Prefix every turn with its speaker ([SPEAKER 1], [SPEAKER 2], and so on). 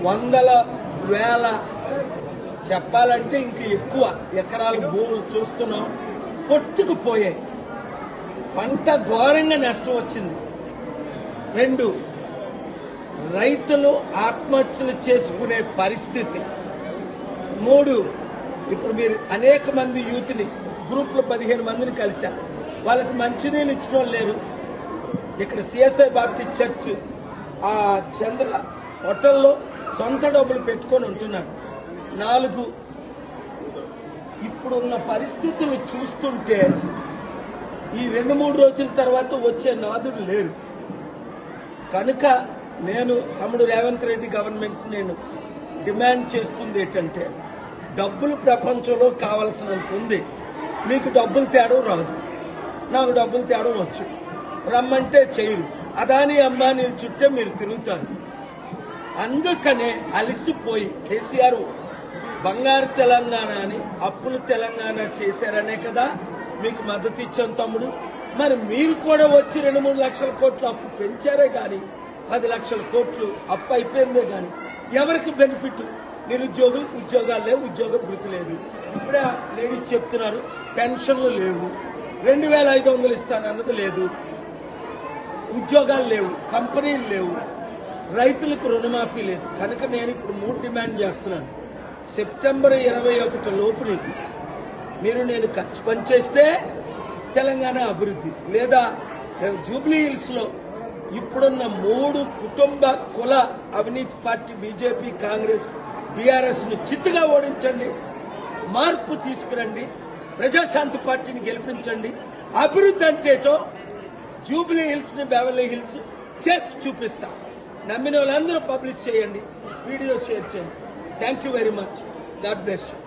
[SPEAKER 1] వందల వేల చెప్పాలంటే ఇంక ఎక్కువ ఎకరాల భూములు చూస్తున్నాం కొట్టుకుపోయాయి. పంట ఘోరంగా నష్టం వచ్చింది. 2, రైతులు ఆత్మహత్యలు చేసుకునే పరిస్థితి. 3, ఇప్పుడు మీరు అనేక మంది యూత్ని గ్రూప్లో 15 మందిని కలిశారు. వాళ్ళకి మంచినీళ్ళు ఇచ్చిన వాళ్ళు లేరు. ఇక్కడ సిఎస్ఐ బాప్టిస్ట్ చర్చ్ ఆ చంద్ర హోటల్లో సొంత డబ్బులు పెట్టుకొని ఉంటున్నారు. 4, ఇప్పుడున్న పరిస్థితులు చూస్తుంటే ఈ 2-3 రోజుల తర్వాత వచ్చే నాదుడు లేరు. కనుక నేను తమ్ముడు రేవంత్ రెడ్డి గవర్నమెంట్ నేను డిమాండ్ చేస్తుంది ఏంటంటే, డబ్బులు ప్రపంచంలో కావలసినంత ఉంది. మీకు డబ్బులు తేడం రాదు, నాకు డబ్బులు తేడం వచ్చు. రమ్మంటే చేయరు. అదాని అంబానీల చుట్టే మీరు తిరుగుతారు. అందుకనే అలసిపోయి కేసీఆర్ బంగారు తెలంగాణ అని అప్పులు తెలంగాణ చేశారనే కదా మీకు మద్దతు ఇచ్చాను తమ్ముడు. మరి మీరు కూడా వచ్చి 2-3 లక్షల కోట్లు అప్పు పెంచారే కానీ 10 లక్షల కోట్లు అప్పు అయిపోయిందే కానీ ఎవరికి బెనిఫిట్? నిరుద్యోగులకు ఉద్యోగాలు లేవు, ఉద్యోగ భృతి లేదు. ఇప్పుడే లేడీస్ చెప్తున్నారు పెన్షన్లు లేవు, 2500 ఇస్తానన్నది లేదు, ఉద్యోగాలు లేవు, కంపెనీలు లేవు, రైతులకు రుణమాఫీ లేదు. కనుక నేను ఇప్పుడు 3 డిమాండ్ చేస్తున్నాను. సెప్టెంబర్ 21 లోపుని మీరు నేను ఖర్చు పనిచేస్తే తెలంగాణ అభివృద్ధి, లేదా జూబ్లీ హిల్స్ లో ఇప్పుడున్న 3 కుటుంబ కుల అవినీతి పార్టీ బీజేపీ, కాంగ్రెస్, బీఆర్ఎస్ ను చిత్తుగా ఓడించండి, మార్పు తీసుకురండి, ప్రజాశాంతి పార్టీని గెలిపించండి. అభివృద్ధి అంటేటో జూబ్లీ హిల్స్ ని బెవర్లీ హిల్స్ చేసి చూపిస్తా. నమ్మిన వాళ్ళందరూ పబ్లిష్ చేయండి, వీడియో షేర్ చేయండి. Thank you very much. God bless you.